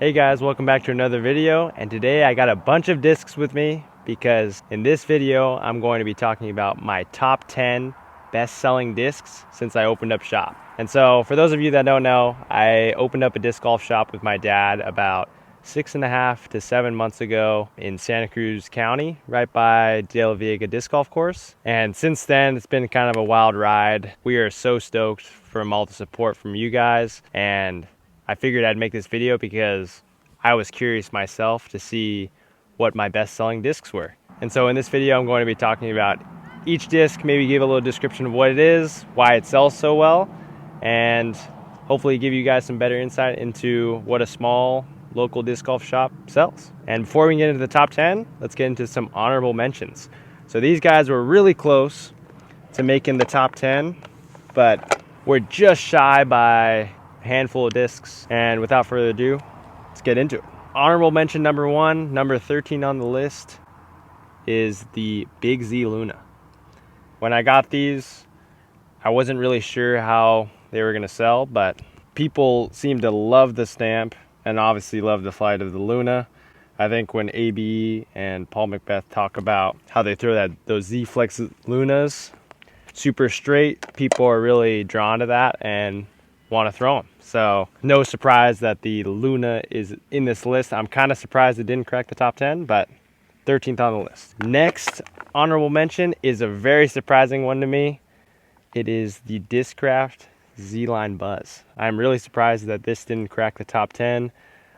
Hey guys, welcome back to another video, and today I got a bunch of discs with me because in this video I'm going to be talking about my top 10 best-selling discs since I opened up shop. And so for those of you that don't know, I opened up a disc golf shop with my dad about 6.5 to 7 months ago in Santa Cruz County, right by De La Viega Disc Golf Course. And since then, it's been kind of a wild ride. We are so stoked from all the support from you guys, and I figured I'd make this video because I was curious myself to see what my best-selling discs were. And so in this video, I'm going to be talking about each disc, maybe give a little description of what it is, why it sells so well, and hopefully give you guys some better insight into what a small local disc golf shop sells. And before we get into the top 10, let's get into some honorable mentions. So these guys were really close to making the top 10, but we're just shy by handful of discs, and without further ado, let's get into it. Honorable mention number 1, number 13 on the list, is the Big Z Luna. When I got these, I wasn't really sure how they were going to sell, but people seem to love the stamp and obviously love the flight of the Luna. I think when AB and Paul Macbeth talk about how they throw those Z-Flex Lunas super straight, people are really drawn to that and want to throw them. So no surprise that the Luna is in this list. I'm kind of surprised it didn't crack the top 10, but 13th on the list. Next honorable mention is a very surprising one to me. It is the Discraft Z-Line Buzz. I'm really surprised that this didn't crack the top 10.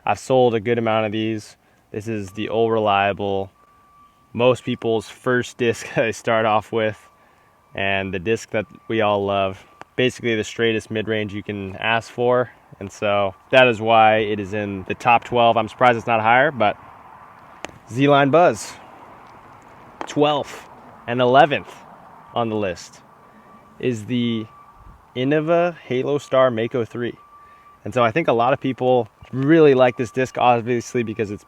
I've sold a good amount of these. This is the old reliable, most people's first disc they start off with, and the disc that we all love. Basically the straightest mid-range you can ask for, and so that is why it is in the top 12. I'm surprised it's not higher, but Z-Line Buzz, 12th and 11th on the list is the Innova Halo Star Mako 3. And so I think a lot of people really like this disc, obviously because it's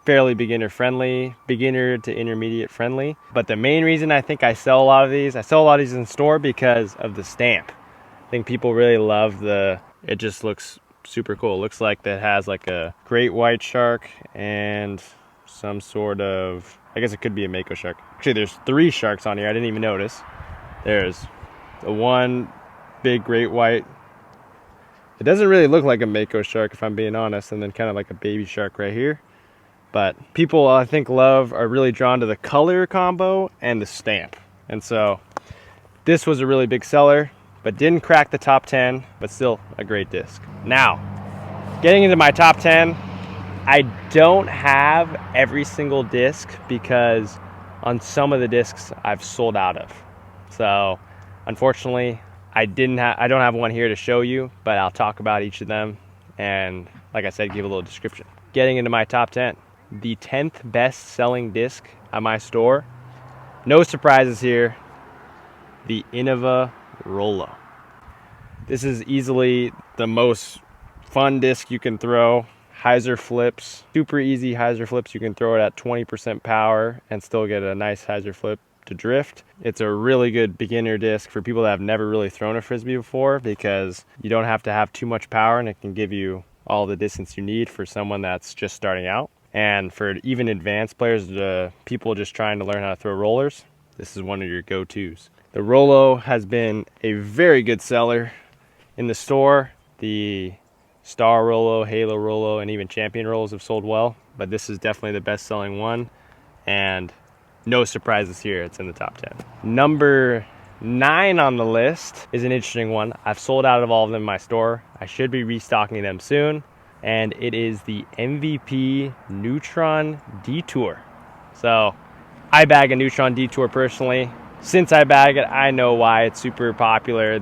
fairly beginner friendly, beginner to intermediate friendly. But the main reason I think I sell a lot of these in store because of the stamp. I think people really love it just looks super cool. It looks like that has like a great white shark and some sort of, I guess it could be a Mako shark. Actually, there's 3 sharks on here. I didn't even notice. There's the one big great white. It doesn't really look like a Mako shark if I'm being honest, and then kind of like a baby shark right here. But people I think are really drawn to the color combo and the stamp. And so this was a really big seller, but didn't crack the top 10, but still a great disc. Now, getting into my top 10, I don't have every single disc because on some of the discs I've sold out of. So unfortunately, I don't have one here to show you, but I'll talk about each of them and, like I said, give a little description. Getting into my top 10, the 10th best selling disc at my store, no surprises here, the Innova Rollo. This is easily the most fun disc you can throw. Hyzer flips, super easy hyzer flips. You can throw it at 20% power and still get a nice hyzer flip to drift. It's a really good beginner disc for people that have never really thrown a Frisbee before because you don't have to have too much power and it can give you all the distance you need for someone that's just starting out. And for even advanced players, people just trying to learn how to throw rollers, this is one of your go-tos. The Rollo has been a very good seller in the store. The Star Rollo, Halo Rollo, and even Champion Rollos have sold well, but this is definitely the best selling one, and no surprises here, it's in the top 10. Number 9 on the list is an interesting one. I've sold out of all of them in my store. I should be restocking them soon, and it is the MVP Neutron Detour. So I bag a Neutron Detour personally. Since I bag it, I know why it's super popular.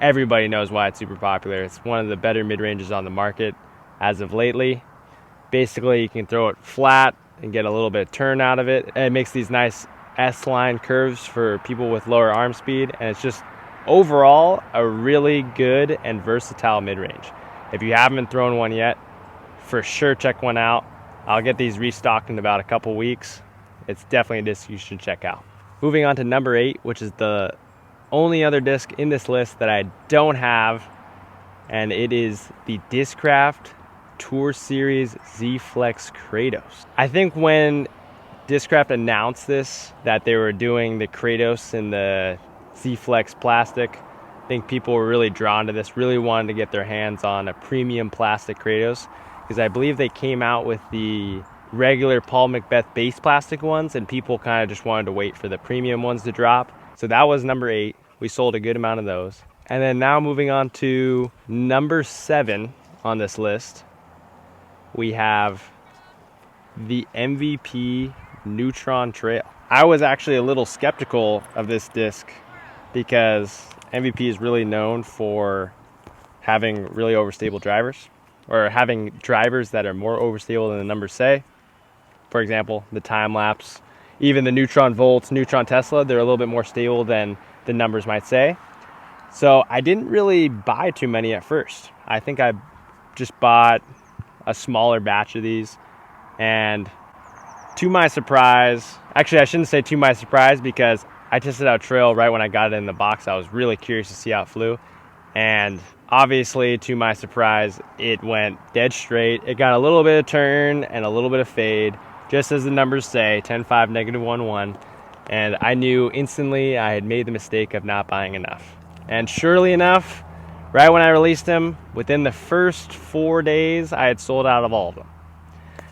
Everybody knows why it's super popular. It's one of the better mid-ranges on the market as of lately. Basically, you can throw it flat and get a little bit of turn out of it. And it makes these nice S-line curves for people with lower arm speed. And it's just overall a really good and versatile mid-range. If you haven't thrown one yet, for sure check one out. I'll get these restocked in about a couple weeks. It's definitely a disc you should check out. Moving on to number 8, which is the only other disc in this list that I don't have, and it is the Discraft Tour Series Z-Flex Kratos. I think when Discraft announced this, that they were doing the Kratos in the Z-Flex plastic, I think people were really drawn to this, really wanted to get their hands on a premium plastic Kratos, because I believe they came out with the regular Paul Macbeth base plastic ones, and people kind of just wanted to wait for the premium ones to drop. So that was number 8. We sold a good amount of those. And then now moving on to number 7 on this list, we have the MVP Neutron Trail. I was actually a little skeptical of this disc because MVP is really known for having really overstable drivers, or having drivers that are more overstable than the numbers say. For example, the time lapse, even the Neutron Volts, Neutron Tesla, they're a little bit more stable than the numbers might say. So I didn't really buy too many at first. I think I just bought a smaller batch of these, and to my surprise, actually I shouldn't say to my surprise, because I tested out Trail right when I got it in the box. I was really curious to see how it flew, and obviously to my surprise it went dead straight. It got a little bit of turn and a little bit of fade, just as the numbers say, 10.5, -1.1, and I knew instantly I had made the mistake of not buying enough. And surely enough, right when I released them, within the first 4 days I had sold out of all of them.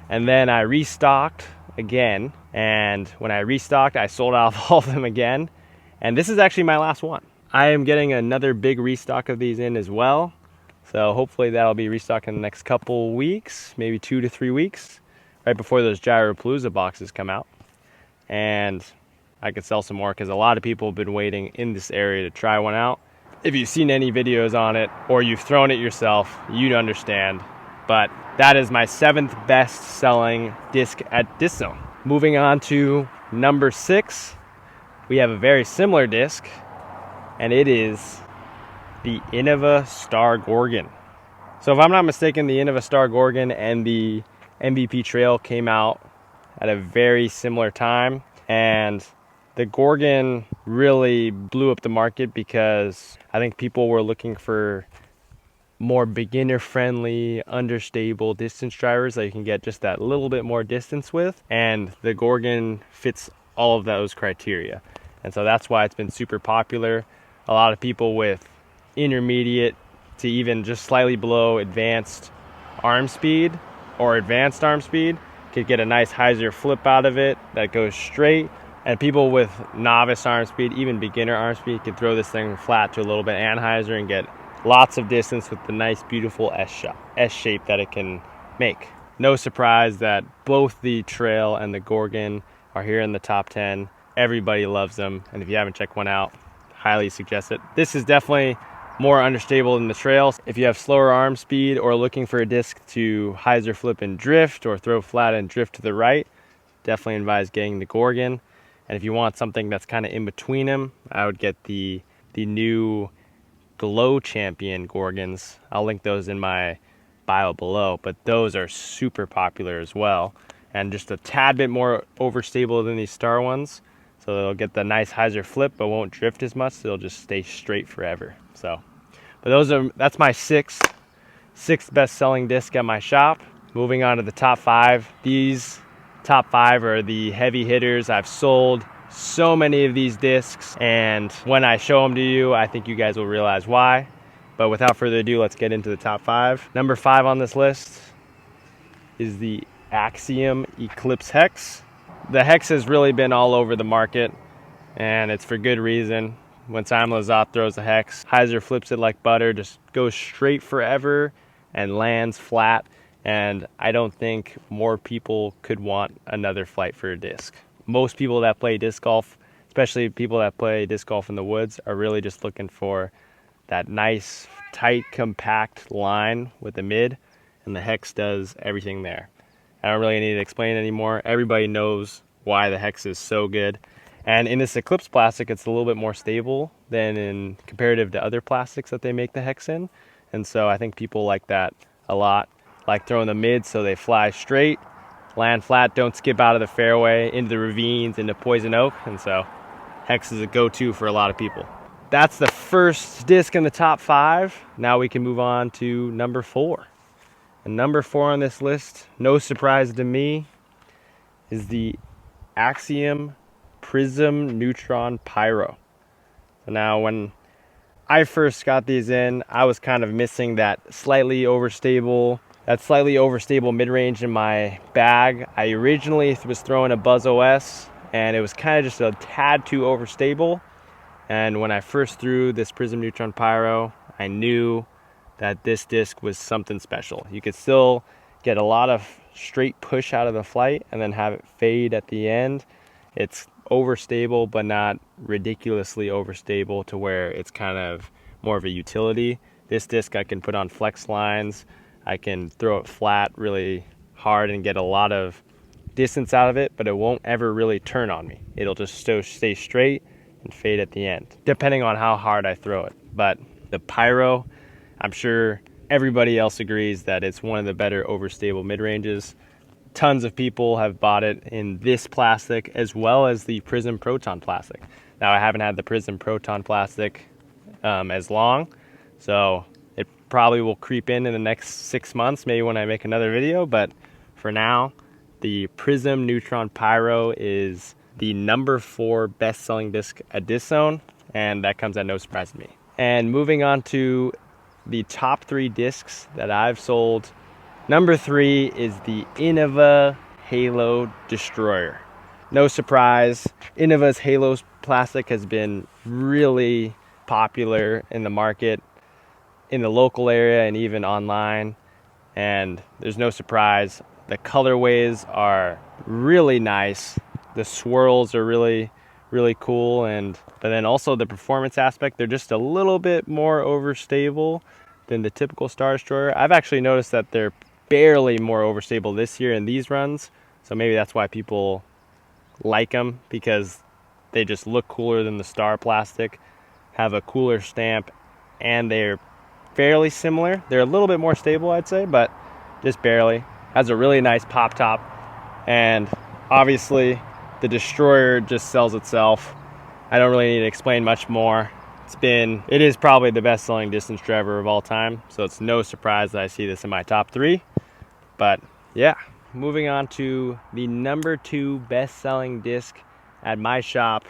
And then I restocked again, and when I restocked I sold out of all of them again, and this is actually my last one. I am getting another big restock of these in as well, so hopefully that'll be restocked in the next couple weeks, maybe 2 to 3 weeks, right before those Gyropalooza boxes come out, and I could sell some more because a lot of people have been waiting in this area to try one out. If you've seen any videos on it or you've thrown it yourself, you'd understand. But that is my 7th best selling disc at Disc Zone. Moving on to number 6, we have a very similar disc, and it is the Innova Star Gorgon. So if I'm not mistaken, the Innova Star Gorgon and the MVP Trail came out at a very similar time, and the Gorgon really blew up the market because I think people were looking for more beginner-friendly, understable distance drivers that you can get just that little bit more distance with, and the Gorgon fits all of those criteria. And so that's why it's been super popular. A lot of people with intermediate to even just slightly below advanced arm speed or advanced arm speed could get a nice hyzer flip out of it that goes straight. And people with novice arm speed, even beginner arm speed, can throw this thing flat to a little bit anhyzer and get lots of distance with the nice, beautiful S shape that it can make. No surprise that both the Trail and the Gorgon are here in the top 10. Everybody loves them, and if you haven't checked one out, highly suggest it. This is definitely more understable than the Trail. If you have slower arm speed or looking for a disc to hyzer flip and drift, or throw flat and drift to the right, definitely advise getting the Gorgon. And if you want something that's kind of in between them, I would get the new Glow Champion Gorgons. I'll link those in my bio below, but those are super popular as well, and just a tad bit more overstable than these Star ones, so they'll get the nice hyzer flip but won't drift as much, so they'll just stay straight forever. So, but that's my sixth best selling disc at my shop. Moving on to the top 5. These top 5 are the heavy hitters. I've sold so many of these discs, and when I show them to you, I think you guys will realize why. But without further ado, let's get into the top 5. Number 5 on this list is the Axiom Eclipse Hex. The Hex has really been all over the market, and it's for good reason. When Simon Lizotte throws the Hex, hyzer flips it like butter, just goes straight forever and lands flat, and I don't think more people could want another flight for a disc. Most people that play disc golf, especially people that play disc golf in the woods, are really just looking for that nice, tight, compact line with the mid, and the Hex does everything there. I don't really need to explain anymore. Everybody knows why the Hex is so good. And in this Eclipse plastic, it's a little bit more stable than in comparative to other plastics that they make the Hex in. And so I think people like that a lot. Like throwing the mid so they fly straight, land flat, don't skip out of the fairway, into the ravines, into poison oak. And so Hex is a go-to for a lot of people. That's the first disc in the top 5. Now we can move on to number 4. And number 4 on this list, no surprise to me, is the Axiom Prism Neutron Pyro. So now when I first got these in, I was kind of missing that slightly overstable mid-range in my bag. I originally was throwing a Buzz OS and it was kind of just a tad too overstable. And when I first threw this Prism Neutron Pyro, I knew that this disc was something special. You could still get a lot of straight push out of the flight and then have it fade at the end. It's overstable, but not ridiculously overstable to where it's kind of more of a utility. This disc I can put on flex lines. I can throw it flat really hard and get a lot of distance out of it, but it won't ever really turn on me. It'll just stay straight and fade at the end, depending on how hard I throw it. But the Pyro, I'm sure everybody else agrees that it's one of the better overstable mid-ranges. Tons of people have bought it in this plastic as well as the Prism Proton plastic. Now I haven't had the Prism Proton plastic as long, so it probably will creep in the next 6 months, maybe when I make another video, but for now, the Prism Neutron Pyro is the number 4 best-selling disc at this zone, and that comes at no surprise to me. And moving on to the top 3 discs that I've sold, number 3 is the Innova Halo Destroyer. No surprise, Innova's Halo plastic has been really popular in the market, in the local area and even online, and there's no surprise. The colorways are really nice. The swirls are really cool, but then also the performance aspect, they're just a little bit more overstable than the typical Star Destroyer. I've actually noticed that they're barely more overstable this year in these runs, so maybe that's why people like them, because they just look cooler than the Star plastic, have a cooler stamp, and they're fairly similar. They're a little bit more stable, I'd say, but just barely. Has a really nice pop top, and obviously the Destroyer just sells itself. I don't really need to explain much more. It is probably the best selling distance driver of all time, so it's no surprise that I see this in my top 3. But yeah, moving on to the number 2 best selling disc at my shop,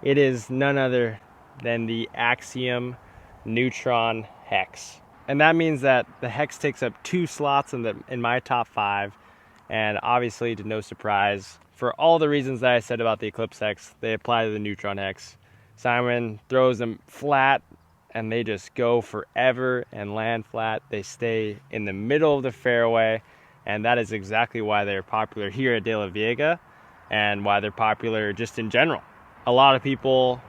it is none other than the Axiom Neutron Hex. And that means that the Hex takes up 2 slots in my top 5, and obviously, to no surprise, for all the reasons that I said about the Eclipse Hex, they apply to the Neutron Hex. Simon throws them flat and they just go forever and land flat. They stay in the middle of the fairway, and that is exactly why they're popular here at De La Vega and why they're popular just in general. A lot of people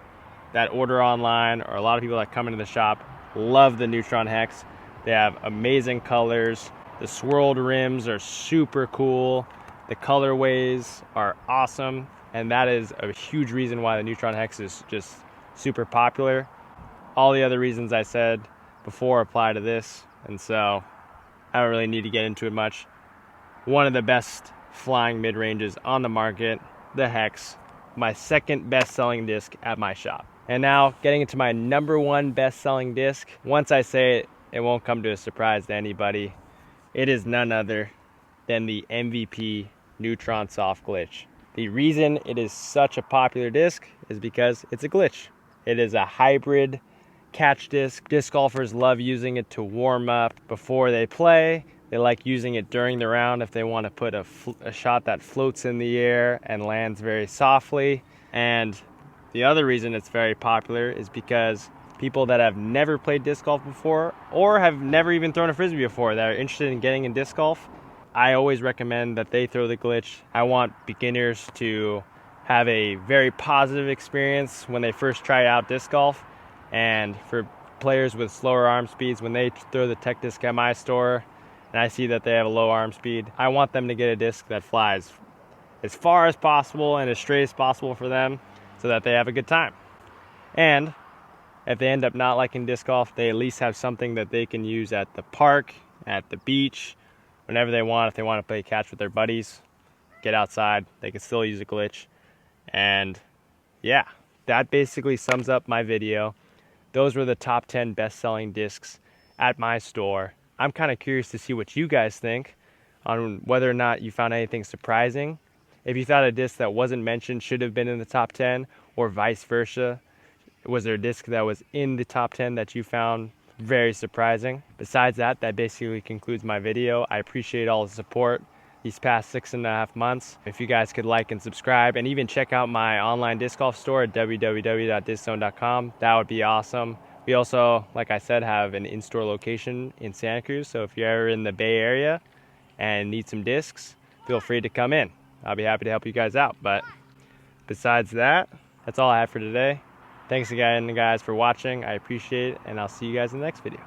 that order online, or a lot of people that come into the shop, love the Neutron Hex. They have amazing colors. The swirled rims are super cool. The colorways are awesome, and that is a huge reason why the Neutron Hex is just super popular. All the other reasons I said before apply to this, and so I don't really need to get into it much. One of the best flying mid-ranges on the market, the Hex, my 2nd best-selling disc at my shop. And now, getting into my number 1 best-selling disc. Once I say it, it won't come to a surprise to anybody. It is none other than the MVP Neutron Soft Glitch. The reason it is such a popular disc is because it's a glitch. It is a hybrid catch disc. Disc golfers love using it to warm up before they play. They like using it during the round if they want to put a shot that floats in the air and lands very softly. And the other reason it's very popular is because people that have never played disc golf before, or have never even thrown a frisbee before, that are interested in getting in disc golf, I always recommend that they throw the glitch. I want beginners to have a very positive experience when they first try out disc golf. And for players with slower arm speeds, when they throw the tech disc at my store and I see that they have a low arm speed, I want them to get a disc that flies as far as possible and as straight as possible for them, so that they have a good time. And if they end up not liking disc golf, they at least have something that they can use at the park, at the beach, whenever they want. If they want to play catch with their buddies, get outside, they can still use a glitch. And yeah, that basically sums up my video. Those were the top 10 best-selling discs at my store. I'm kind of curious to see what you guys think on whether or not you found anything surprising. If you thought a disc that wasn't mentioned should have been in the top 10, or vice versa. Was there a disc that was in the top 10 that you found very surprising? Besides that, that basically concludes my video. I appreciate all the support these past 6.5 months. If you guys could like and subscribe, and even check out my online disc golf store at www.disczone.com, that would be awesome. We also, like I said, have an in-store location in Santa Cruz, so if you're ever in the Bay Area and need some discs, feel free to come in. I'll be happy to help you guys out. But besides that, that's all I have for today. Thanks again, guys, for watching. I appreciate it, and I'll see you guys in the next video.